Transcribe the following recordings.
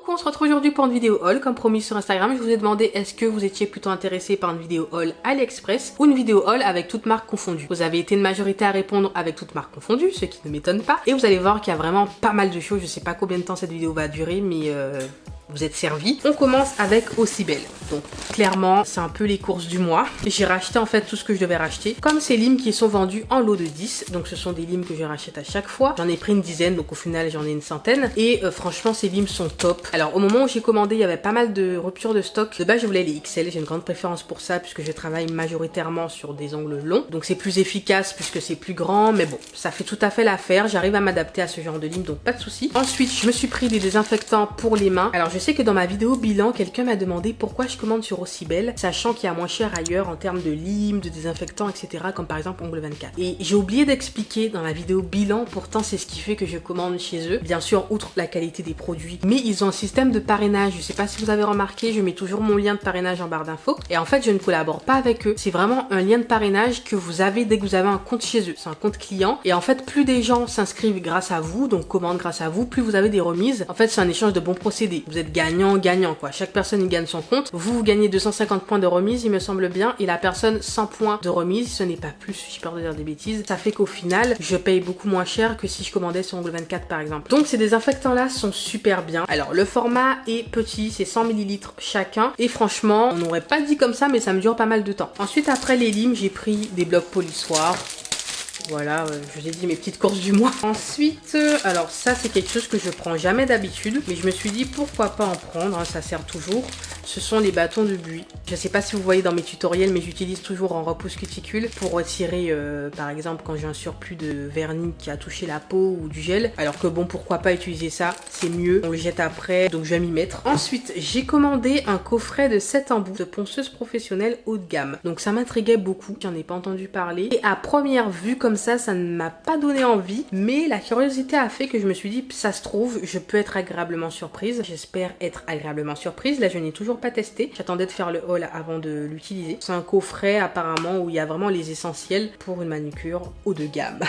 on se retrouve aujourd'hui pour une vidéo haul. Comme promis sur Instagram, je vous ai demandé est-ce que vous étiez plutôt intéressé par une vidéo haul AliExpress ou une vidéo haul avec toutes marques confondues. Vous avez été une majorité à répondre avec toutes marques confondues, ce qui ne m'étonne pas. Et vous allez voir qu'il y a vraiment pas mal de choses. Je sais pas combien de temps cette vidéo va durer, mais vous êtes servis. On commence avec Ocibel. Donc clairement, c'est un peu les courses du mois. J'ai racheté en fait tout ce que je devais racheter. Comme ces limes qui sont vendus en lot de 10, donc ce sont des limes que je rachète à chaque fois. J'en ai pris une dizaine, donc au final j'en ai une centaine. Et franchement, ces limes sont top. Alors au moment où j'ai commandé, il y avait pas mal de ruptures de stock. De base, je voulais les XL. J'ai une grande préférence pour ça puisque je travaille majoritairement sur des ongles longs. Donc c'est plus efficace puisque c'est plus grand. Mais bon, ça fait tout à fait l'affaire. J'arrive à m'adapter à ce genre de limes, donc pas de souci. Ensuite, je me suis pris des désinfectants pour les mains. Alors je sais que dans ma vidéo bilan, quelqu'un m'a demandé pourquoi je commande sur Ocibel, sachant qu'il y a moins cher ailleurs en termes de limes, de désinfectants, etc. comme par exemple Ongle 24. Et j'ai oublié d'expliquer dans la vidéo bilan, pourtant c'est ce qui fait que je commande chez eux. Bien sûr, outre la qualité des produits, mais ils ont un système de parrainage. Je sais pas si vous avez remarqué, je mets toujours mon lien de parrainage en barre d'infos. Et en fait, je ne collabore pas avec eux. C'est vraiment un lien de parrainage que vous avez dès que vous avez un compte chez eux. C'est un compte client. Et en fait, plus des gens s'inscrivent grâce à vous, donc commandent grâce à vous, plus vous avez des remises. En fait, c'est un échange de bons procédés. Vous êtes gagnant quoi. Chaque personne y gagne son compte. Vous gagnez 250 points de remise, il me semble bien, et la personne 100 points de remise, ce n'est pas plus, j'ai peur de dire des bêtises. Ça fait qu'au final, je paye beaucoup moins cher que si je commandais sur Ongle 24 par exemple. Donc ces désinfectants là sont super bien. Alors le format est petit, c'est 100 ml chacun, et franchement, on n'aurait pas dit comme ça, mais ça me dure pas mal de temps. Ensuite, après les limes, j'ai pris des blocs polissoirs. Voilà, je vous ai dit mes petites courses du mois. Ensuite, alors ça c'est quelque chose que je prends jamais d'habitude, mais je me suis dit pourquoi pas en prendre, hein, ça sert toujours. Ce sont les bâtons de buis. Je sais pas si vous voyez dans mes tutoriels, mais j'utilise toujours en repousse cuticule pour retirer, par exemple, quand j'ai un surplus de vernis qui a touché la peau ou du gel. Alors que bon, pourquoi pas utiliser ça, c'est mieux. On le jette après, donc je vais m'y mettre. Ensuite, j'ai commandé un coffret de 7 embouts de ponceuse professionnelle haut de gamme. Donc ça m'intriguait beaucoup, j'en ai pas entendu parler. Et à première vue, comme ça ne m'a pas donné envie. Mais la curiosité a fait que je me suis dit, ça se trouve, je peux être agréablement surprise. J'espère être agréablement surprise. Là, je n'ai toujours pas testé. J'attendais de faire le haul avant de l'utiliser. C'est un coffret apparemment où il y a vraiment les essentiels pour une manucure haut de gamme.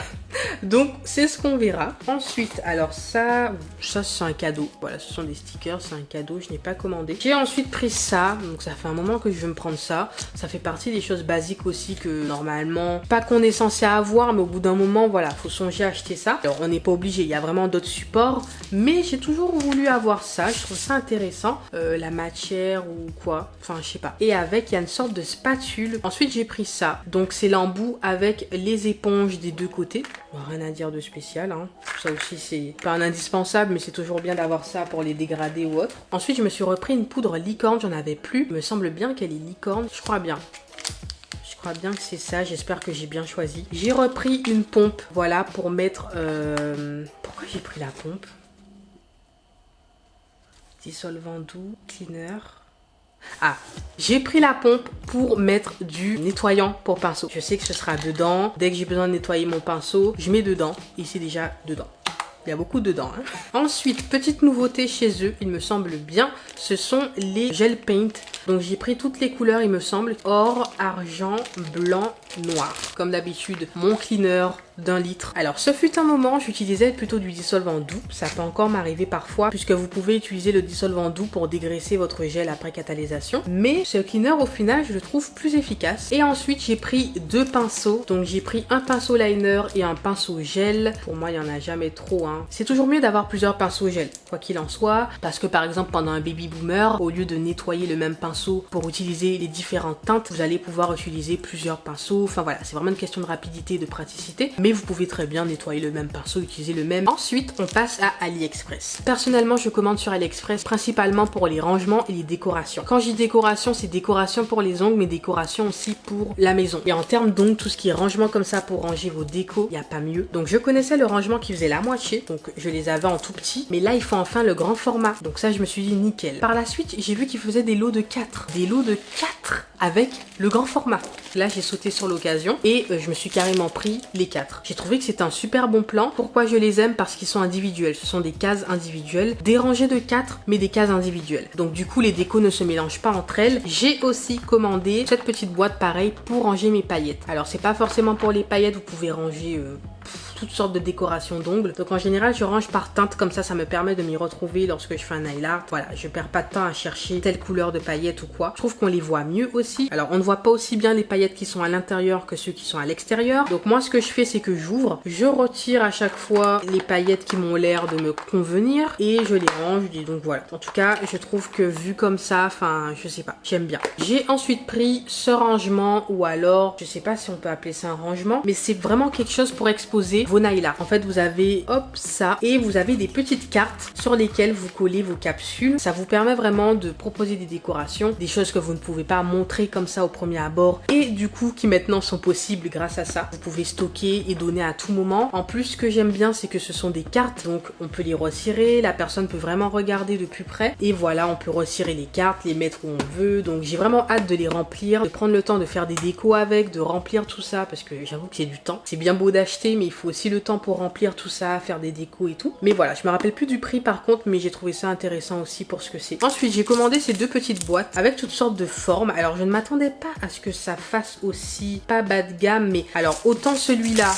Donc c'est ce qu'on verra. Ensuite, alors ça c'est un cadeau. Voilà, ce sont des stickers, c'est un cadeau, je n'ai pas commandé. J'ai ensuite pris ça, donc ça fait un moment que je veux me prendre ça. Ça fait partie des choses basiques aussi que normalement, pas qu'on est censé avoir, mais au bout d'un moment, voilà, faut songer à acheter ça. Alors on n'est pas obligé, il y a vraiment d'autres supports, mais j'ai toujours voulu avoir ça. Je trouve ça intéressant, la matière ou quoi, enfin je sais pas. Et avec, il y a une sorte de spatule. Ensuite j'ai pris ça, donc c'est l'embout avec les éponges des deux côtés. Rien à dire de spécial, hein. Ça aussi c'est pas un indispensable, mais c'est toujours bien d'avoir ça pour les dégrader ou autre. Ensuite je me suis repris une poudre licorne, j'en avais plus. Il me semble bien qu'elle est licorne, je crois bien. Je crois bien que c'est ça, j'espère que j'ai bien choisi. J'ai repris une pompe, voilà, pour mettre... Pourquoi j'ai pris la pompe? Dissolvant doux, cleaner... Ah, j'ai pris la pompe pour mettre du nettoyant pour pinceau. Je sais que ce sera dedans. Dès que j'ai besoin de nettoyer mon pinceau, je mets dedans. Et c'est déjà dedans. Il y a beaucoup dedans. Hein. Ensuite, petite nouveauté chez eux, il me semble bien, ce sont les gel paint. Donc j'ai pris toutes les couleurs, il me semble. Or, argent, blanc, noir. Comme d'habitude, mon cleaner d'1 litre. Alors, ce fut un moment, j'utilisais plutôt du dissolvant doux. Ça peut encore m'arriver parfois, puisque vous pouvez utiliser le dissolvant doux pour dégraisser votre gel après catalysation. Mais ce cleaner, au final, je le trouve plus efficace. Et ensuite, j'ai pris 2 pinceaux. Donc, j'ai pris un pinceau liner et un pinceau gel. Pour moi, il n'y en a jamais trop, hein. C'est toujours mieux d'avoir plusieurs pinceaux gel, quoi qu'il en soit. Parce que, par exemple, pendant un baby boomer, au lieu de nettoyer le même pinceau pour utiliser les différentes teintes, vous allez pouvoir utiliser plusieurs pinceaux. Enfin, voilà, c'est vraiment une question de rapidité et de praticité. Mais vous pouvez très bien nettoyer le même pinceau, utiliser le même. Ensuite, on passe à AliExpress. Personnellement, je commande sur AliExpress principalement pour les rangements et les décorations. Quand je dis décoration, c'est décoration pour les ongles, mais décoration aussi pour la maison. Et en termes d'ongles, tout ce qui est rangement comme ça pour ranger vos décos, il n'y a pas mieux. Donc je connaissais le rangement qui faisait la moitié, donc je les avais en tout petit. Mais là, il faut enfin le grand format. Donc ça, je me suis dit nickel. Par la suite, j'ai vu qu'ils faisaient des lots de 4. Des lots de 4 avec le grand format. Là, j'ai sauté sur l'occasion et je me suis carrément pris les 4. J'ai trouvé que c'était un super bon plan. Pourquoi je les aime? Parce qu'ils sont individuels. Ce sont des cases individuelles, des rangées de 4, mais des cases individuelles. Donc du coup, les décos ne se mélangent pas entre elles. J'ai aussi commandé cette petite boîte pareil pour ranger mes paillettes. Alors, c'est pas forcément pour les paillettes, vous pouvez ranger toutes sortes de décorations d'ongles. Donc en général, je range par teinte, comme ça me permet de m'y retrouver lorsque je fais un nail art. Voilà, je perds pas de temps à chercher telle couleur de paillettes ou quoi. Je trouve qu'on les voit mieux aussi. Alors on ne voit pas aussi bien les paillettes qui sont à l'intérieur que ceux qui sont à l'extérieur. Donc moi ce que je fais, c'est que j'ouvre, je retire à chaque fois les paillettes qui m'ont l'air de me convenir et je les range. Et donc voilà. En tout cas, je trouve que vu comme ça, enfin je sais pas, j'aime bien. J'ai ensuite pris ce rangement, ou alors je sais pas si on peut appeler ça un rangement, mais c'est vraiment quelque chose pour exposer vos nail art. En fait, vous avez hop ça, et vous avez des petites cartes sur lesquelles vous collez vos capsules. Ça vous permet vraiment de proposer des décorations, des choses que vous ne pouvez pas montrer comme ça au premier abord, et du coup qui maintenant sont possibles grâce à ça. Vous pouvez stocker et donner à tout moment. En plus, ce que j'aime bien, c'est que ce sont des cartes, donc on peut les retirer, la personne peut vraiment regarder de plus près, et voilà, on peut retirer les cartes, les mettre où on veut. Donc j'ai vraiment hâte de les remplir, de prendre le temps de faire des décos avec, de remplir tout ça, parce que j'avoue que c'est du temps. C'est bien beau d'acheter, mais il faut aussi le temps pour remplir tout ça, faire des décos et tout. Mais voilà, je me rappelle plus du prix par contre, mais j'ai trouvé ça intéressant aussi pour ce que c'est. Ensuite, j'ai commandé ces deux petites boîtes avec toutes sortes de formes. Alors, je ne m'attendais pas à ce que ça fasse aussi pas bas de gamme, mais alors autant celui-là,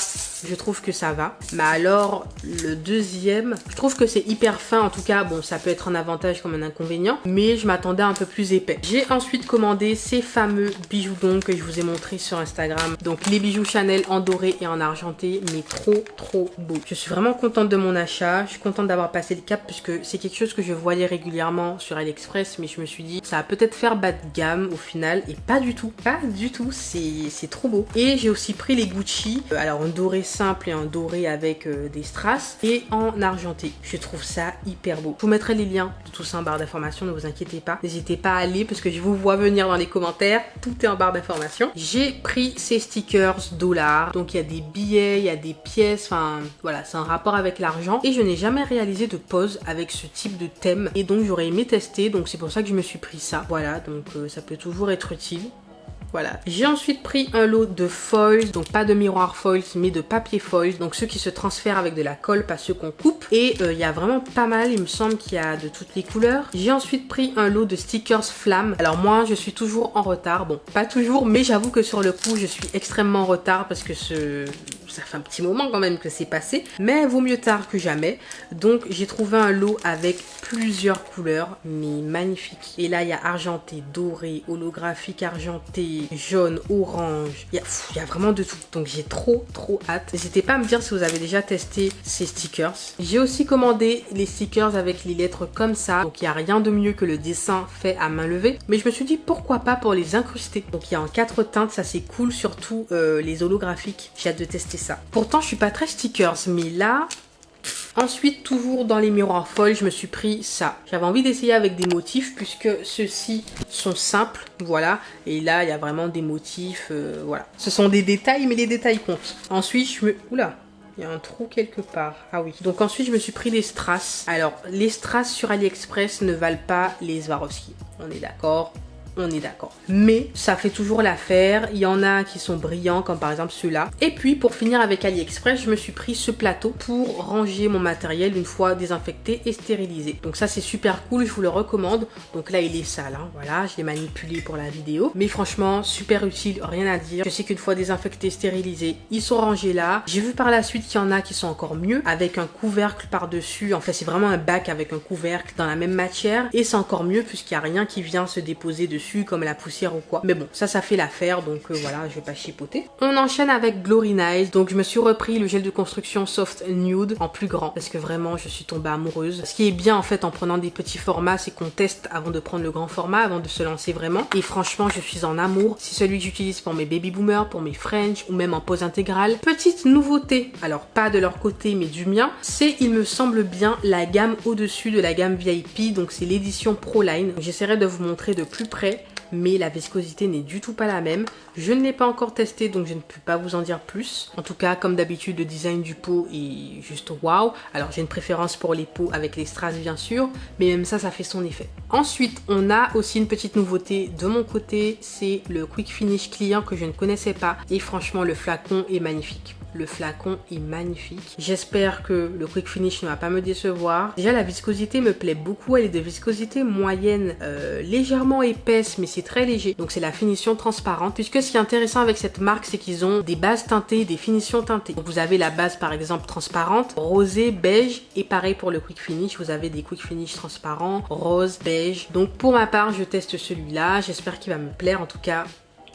je trouve que ça va. Mais alors, le deuxième, je trouve que c'est hyper fin. En tout cas, bon, ça peut être un avantage comme un inconvénient, mais je m'attendais à un peu plus épais. J'ai ensuite commandé ces fameux bijoux d'ongles que je vous ai montré sur Instagram. Donc, les bijoux Chanel en doré et en argenté, mais trop beau. Je suis vraiment contente de mon achat. Je suis contente d'avoir passé le cap, puisque c'est quelque chose que je voyais régulièrement sur AliExpress, mais je me suis dit, ça va peut-être faire bas de gamme au final, et pas du tout. Pas du tout, c'est trop beau. Et j'ai aussi pris les Gucci, alors en doré simple et en doré avec des strass, et en argenté. Je trouve ça hyper beau. Je vous mettrai les liens de tout ça en barre d'informations, ne vous inquiétez pas. N'hésitez pas à aller, parce que je vous vois venir dans les commentaires. Tout est en barre d'informations. J'ai pris ces stickers dollars. Donc il y a des billets, il y a des pièces, enfin voilà, c'est un rapport avec l'argent. Et je n'ai jamais réalisé de pose avec ce type de thème. Et donc j'aurais aimé tester, donc c'est pour ça que je me suis pris ça. Voilà, donc ça peut toujours être utile. Voilà. J'ai ensuite pris un lot de foils, donc pas de miroir foils, mais de papier foils, donc ceux qui se transfèrent avec de la colle, pas ceux qu'on coupe. Et il y a vraiment pas mal, il me semble qu'il y a de toutes les couleurs. J'ai ensuite pris un lot de stickers flammes. Alors moi, je suis toujours en retard, bon, pas toujours, mais j'avoue que sur le coup, je suis extrêmement en retard parce que ça fait un petit moment quand même que c'est passé, mais vaut mieux tard que jamais. Donc j'ai trouvé un lot avec plusieurs couleurs, mais magnifiques. Et là, il y a argenté, doré, holographique argenté, jaune, orange. Il y a vraiment de tout. Donc j'ai trop hâte. N'hésitez pas à me dire si vous avez déjà testé ces stickers. J'ai aussi commandé les stickers avec les lettres comme ça. Donc il n'y a rien de mieux que le dessin fait à main levée. Mais je me suis dit pourquoi pas pour les incruster. Donc il y a en 4 teintes, ça c'est cool, surtout les holographiques. J'ai hâte de tester ça. Pourtant je suis pas très stickers, mais là... Ensuite, toujours dans les miroirs foils, je me suis pris ça. J'avais envie d'essayer avec des motifs puisque ceux-ci sont simples, voilà. Et là, il y a vraiment des motifs, voilà. Ce sont des détails, mais les détails comptent. Ensuite, Oula, il y a un trou quelque part. Ah oui. Donc ensuite, je me suis pris les strass. Alors, les strass sur AliExpress ne valent pas les Swarovski. On est d'accord? On est d'accord. Mais ça fait toujours l'affaire. Il y en a qui sont brillants, comme par exemple ceux-là. Et puis, pour finir avec AliExpress, je me suis pris ce plateau pour ranger mon matériel une fois désinfecté et stérilisé. Donc ça, c'est super cool. Je vous le recommande. Donc là, il est sale. Hein. Voilà, je l'ai manipulé pour la vidéo. Mais franchement, super utile. Rien à dire. Je sais qu'une fois désinfecté, stérilisé, ils sont rangés là. J'ai vu par la suite qu'il y en a qui sont encore mieux, avec un couvercle par-dessus. En fait, c'est vraiment un bac avec un couvercle dans la même matière. Et c'est encore mieux puisqu'il n'y a rien qui vient se déposer dessus, comme la poussière ou quoi. Mais bon, ça fait l'affaire, donc voilà, je vais pas chipoter. On enchaîne avec Glory Nice. Donc je me suis repris le gel de construction Soft Nude en plus grand, parce que vraiment je suis tombée amoureuse. Ce qui est bien en fait en prenant des petits formats, c'est qu'on teste avant de prendre le grand format, avant de se lancer vraiment. Et franchement, je suis en amour. C'est celui que j'utilise pour mes baby boomers, pour mes French, ou même en pose intégrale. Petite nouveauté, alors pas de leur côté mais du mien, c'est, il me semble bien, la gamme au-dessus de la gamme VIP. Donc c'est l'édition Pro Line. J'essaierai de vous montrer de plus près, mais la viscosité n'est du tout pas la même. Je ne l'ai pas encore testé, donc je ne peux pas vous en dire plus. En tout cas, comme d'habitude, le design du pot est juste waouh. Alors j'ai une préférence pour les pots avec les strass bien sûr, mais même ça fait son effet. Ensuite, on a aussi une petite nouveauté de mon côté, c'est le Quick Finish Clear que je ne connaissais pas, et franchement le flacon est magnifique. Le flacon est magnifique. J'espère que le quick finish ne va pas me décevoir. Déjà, la viscosité me plaît beaucoup. Elle est de viscosité moyenne, légèrement épaisse, mais c'est très léger. Donc, c'est la finition transparente. Puisque ce qui est intéressant avec cette marque, c'est qu'ils ont des bases teintées, des finitions teintées. Donc, vous avez la base, par exemple, transparente, rosé, beige. Et pareil pour le quick finish, vous avez des quick finish transparents, rose, beige. Donc, pour ma part, je teste celui-là. J'espère qu'il va me plaire. En tout cas,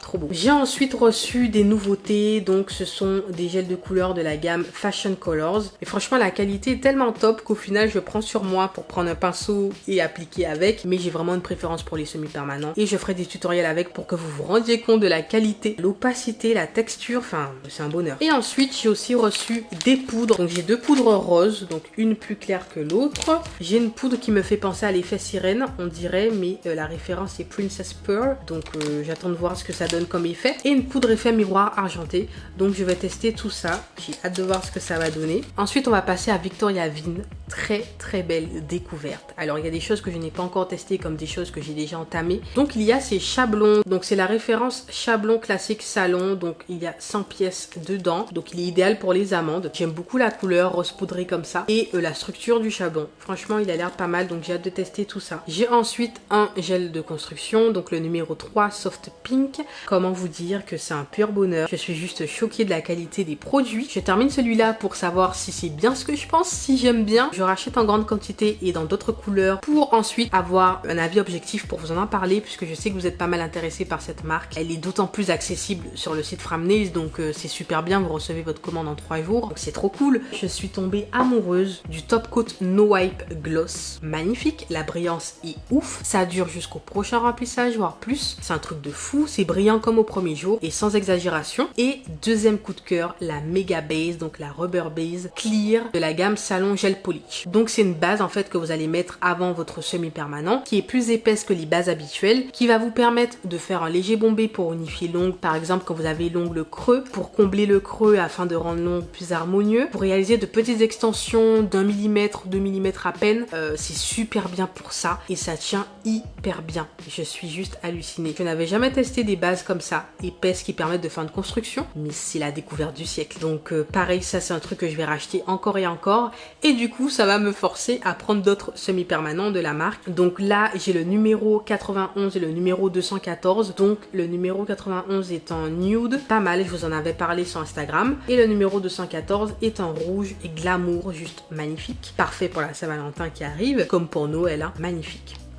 trop beau. J'ai ensuite reçu des nouveautés, donc ce sont des gels de couleur de la gamme Fashion Colors. Et franchement, la qualité est tellement top qu'au final, je prends sur moi pour prendre un pinceau et appliquer avec. Mais j'ai vraiment une préférence pour les semi-permanents. Et je ferai des tutoriels avec pour que vous vous rendiez compte de la qualité, l'opacité, la texture. Enfin, c'est un bonheur. Et ensuite, j'ai aussi reçu des poudres. Donc j'ai deux poudres roses, donc une plus claire que l'autre. J'ai une poudre qui me fait penser à l'effet sirène, on dirait, mais la référence est Princess Pearl. Donc j'attends de voir ce que ça donne comme effet, et une poudre effet miroir argenté. Donc je vais tester tout ça, j'ai hâte de voir ce que ça va donner. Ensuite on va passer à Victoria Vin. Très belle découverte. Alors il y a des choses que je n'ai pas encore testées comme des choses que j'ai déjà entamées. Donc il y a ces chablons, donc c'est la référence chablon classique salon, donc il y a 100 pièces dedans, donc il est idéal pour les amandes. J'aime beaucoup la couleur rose poudré comme ça et la structure du chablon. Franchement il a l'air pas mal, donc j'ai hâte de tester tout ça. J'ai ensuite un gel de construction, donc le numéro 3 Soft Pink. Comment vous dire que c'est un pur bonheur. Je suis juste choquée de la qualité des produits. Je termine celui-là pour savoir si c'est bien ce que je pense, si j'aime bien. Je rachète en grande quantité et dans d'autres couleurs pour ensuite avoir un avis objectif pour vous en parler, puisque je sais que vous êtes pas mal intéressés par cette marque. Elle est d'autant plus accessible sur le site Framnails, donc c'est super bien. Vous recevez votre commande en 3 jours, donc c'est trop cool. Je suis tombée amoureuse du Top Coat No Wipe Gloss. Magnifique, la brillance est ouf. Ça dure jusqu'au prochain remplissage, voire plus. C'est un truc de fou, c'est brillant comme au premier jour et sans exagération. Et deuxième coup de cœur, la Mega Base, donc la Rubber Base Clear de la gamme Salon Gel Polish. Donc c'est une base en fait que vous allez mettre avant votre semi-permanent, qui est plus épaisse que les bases habituelles, qui va vous permettre de faire un léger bombé pour unifier l'ongle, par exemple quand vous avez l'ongle creux, pour combler le creux afin de rendre l'ongle plus harmonieux, pour réaliser de petites extensions d'1 mm, 2 mm à peine. C'est super bien pour ça et ça tient hyper bien. Je suis juste hallucinée. Je n'avais jamais testé des bases comme ça, épaisses, qui permettent de faire une construction, mais c'est la découverte du siècle. Donc pareil, ça c'est un truc que je vais racheter encore et encore, et du coup ça va me forcer à prendre d'autres semi-permanents de la marque. Donc là j'ai le numéro 91 et le numéro 214, donc le numéro 91 est en nude, pas mal, je vous en avais parlé sur Instagram, et le numéro 214 est en rouge et glamour, juste magnifique, parfait pour la Saint-Valentin qui arrive, comme pour Noël, hein.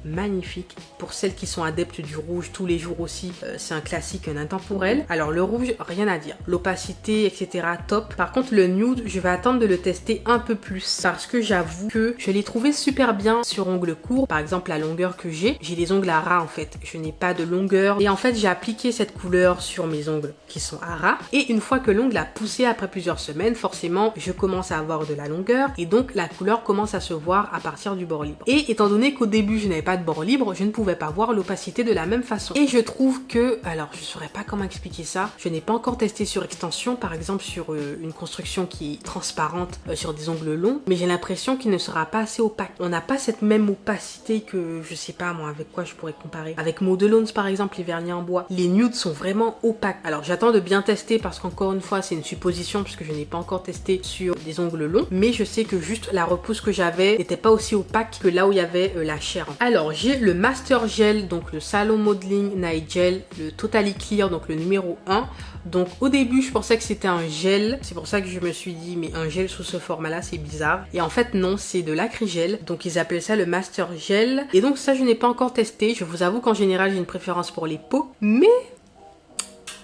Magnifique. Pour celles qui sont adeptes du rouge tous les jours aussi, c'est un classique, un intemporel. Alors le rouge, rien à dire. L'opacité, etc. top. Par contre le nude, je vais attendre de le tester un peu plus parce que j'avoue que je l'ai trouvé super bien sur ongles courts. Par exemple la longueur que j'ai des ongles à ras en fait. Je n'ai pas de longueur et en fait j'ai appliqué cette couleur sur mes ongles qui sont à ras. Et une fois que l'ongle a poussé après plusieurs semaines, forcément je commence à avoir de la longueur et donc la couleur commence à se voir à partir du bord libre. Et étant donné qu'au début je n'avais pas de bord libre, je ne pouvais pas voir l'opacité de la même façon. Et je trouve que, alors je saurais pas comment expliquer ça, je n'ai pas encore testé sur extension, par exemple sur une construction qui est transparente sur des ongles longs, mais j'ai l'impression qu'il ne sera pas assez opaque. On n'a pas cette même opacité que, je sais pas moi, avec quoi je pourrais comparer. Avec Modelons par exemple, les vernis en bois, les nudes sont vraiment opaques. Alors j'attends de bien tester parce qu'encore une fois c'est une supposition puisque je n'ai pas encore testé sur des ongles longs, mais je sais que juste la repousse que j'avais n'était pas aussi opaque que là où il y avait la chair. Alors j'ai le Master Gel, donc le Salon Modeling Night Gel, le Totally Clear, donc le numéro 1. Donc au début je pensais que c'était un gel, c'est pour ça que je me suis dit mais un gel sous ce format là c'est bizarre. Et en fait non, c'est de l'acrygel, donc ils appellent ça le Master Gel. Et donc ça je n'ai pas encore testé, je vous avoue qu'en général j'ai une préférence pour les peaux, mais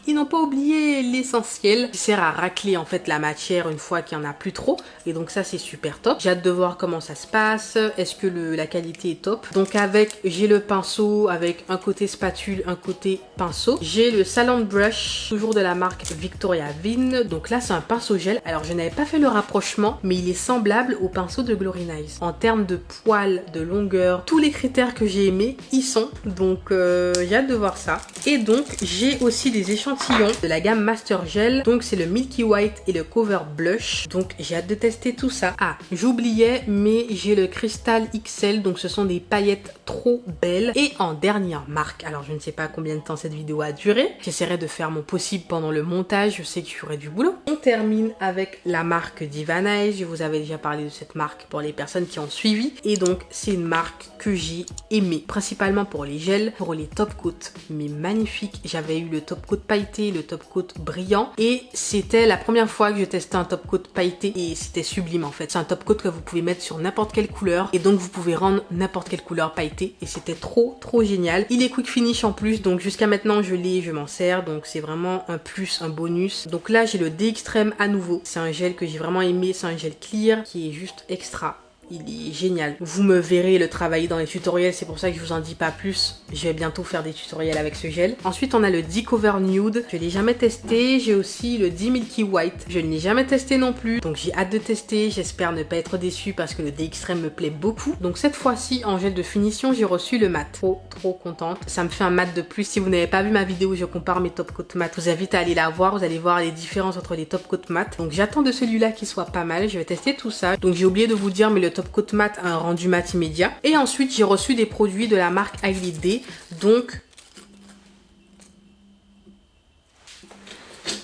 ils n'ont pas oublié l'essentiel, qui sert à racler en fait la matière une fois qu'il n'y en a plus trop. Et donc ça c'est super top. J'ai hâte de voir comment ça se passe. Est-ce que la qualité est top? Donc j'ai le pinceau avec un côté spatule, un côté pinceau. J'ai le Salon Brush, toujours de la marque Victoria Vin. Donc là c'est un pinceau gel. Alors je n'avais pas fait le rapprochement, mais il est semblable au pinceau de Glory Nice. En termes de poils, de longueur, tous les critères que j'ai aimés, y sont. Donc j'ai hâte de voir ça. Et donc j'ai aussi des échantillons échantillon de la gamme Master Gel. Donc c'est le Milky White et le Cover Blush. Donc j'ai hâte de tester tout ça. Ah, j'oubliais, mais j'ai le Crystal XL. Donc ce sont des paillettes trop belles. Et en dernière marque, alors je ne sais pas combien de temps cette vidéo a duré. J'essaierai de faire mon possible pendant le montage. Je sais que j'aurai du boulot. On termine avec la marque Divan Eyes. Je vous avais déjà parlé de cette marque pour les personnes qui ont suivi. Et donc c'est une marque que j'ai aimée. Principalement pour les gels, pour les top coats. Mais magnifique. J'avais eu le top coat pailleté, le top coat brillant. Et c'était la première fois que je testais un top coat pailleté. Et c'était sublime en fait. C'est un top coat que vous pouvez mettre sur n'importe quelle couleur. Et donc vous pouvez rendre n'importe quelle couleur pailletée. Et c'était trop génial. Il est quick finish en plus. Donc jusqu'à maintenant je l'ai, je m'en sers. Donc c'est vraiment un plus, un bonus. Donc là j'ai le D-Extreme à nouveau. C'est un gel que j'ai vraiment aimé. C'est un gel clear qui est juste extra. Il est génial. Vous me verrez le travailler dans les tutoriels, c'est pour ça que je vous en dis pas plus. Je vais bientôt faire des tutoriels avec ce gel. Ensuite, on a le D-Cover Nude. Je l'ai jamais testé. J'ai aussi le D-Milky White. Je ne l'ai jamais testé non plus. Donc j'ai hâte de tester. J'espère ne pas être déçue parce que le D-Extreme me plaît beaucoup. Donc cette fois-ci, en gel de finition, j'ai reçu le mat. Trop contente. Ça me fait un mat de plus. Si vous n'avez pas vu ma vidéo où je compare mes top coat mat, je vous invite à aller la voir. Vous allez voir les différences entre les top coat mat. Donc j'attends de celui-là qu'il soit pas mal. Je vais tester tout ça. Donc j'ai oublié de vous dire, mais le top coat mat a un rendu mat immédiat. Et ensuite j'ai reçu des produits de la marque Eyelid. Donc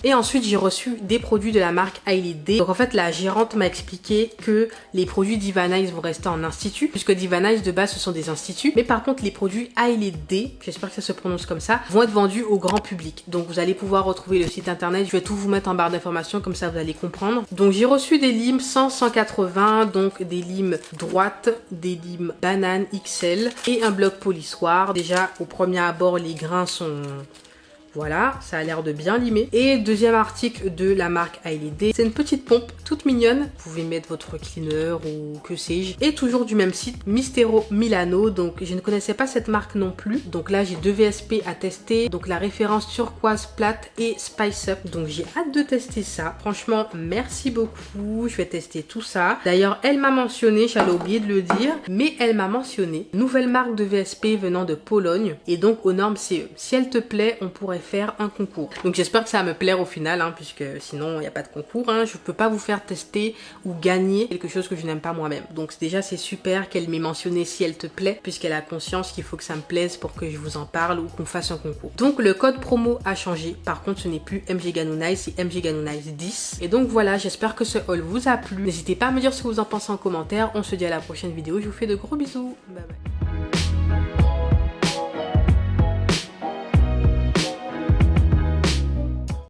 Et ensuite, j'ai reçu des produits de la marque Eyelid. Donc en fait, la gérante m'a expliqué que les produits Divan Eyes vont rester en institut, puisque Divan Eyes de base, ce sont des instituts. Mais par contre, les produits Eyelid, j'espère que ça se prononce comme ça, vont être vendus au grand public. Donc vous allez pouvoir retrouver le site internet. Je vais tout vous mettre en barre d'informations, comme ça vous allez comprendre. Donc j'ai reçu des limes 100-180, donc des limes droites, des limes banane XL et un bloc polissoir. Déjà, au premier abord, les grains sont... Voilà, ça a l'air de bien limer. Et deuxième article de la marque Eyelid, c'est une petite pompe toute mignonne. Vous pouvez mettre votre cleaner ou que sais-je. Et toujours du même site, Mistero Milano. Donc je ne connaissais pas cette marque non plus. Donc là j'ai deux VSP à tester. Donc la référence turquoise plate et Spice Up. Donc j'ai hâte de tester ça. Franchement, merci beaucoup. Je vais tester tout ça. D'ailleurs, elle m'a mentionné, j'avais oublié de le dire, mais elle m'a mentionné nouvelle marque de VSP venant de Pologne et donc aux normes CE. Si elle te plaît, on pourrait faire un concours. Donc j'espère que ça va me plaire au final, hein, puisque sinon il n'y a pas de concours. Hein. Je peux pas vous faire tester ou gagner quelque chose que je n'aime pas moi-même. Donc déjà c'est super qu'elle m'ait mentionné si elle te plaît, puisqu'elle a conscience qu'il faut que ça me plaise pour que je vous en parle ou qu'on fasse un concours. Donc le code promo a changé. Par contre ce n'est plus MGGanouNice, c'est MGGanouNice 10. Et donc voilà, j'espère que ce haul vous a plu. N'hésitez pas à me dire ce que vous en pensez en commentaire. On se dit à la prochaine vidéo. Je vous fais de gros bisous. Bye bye.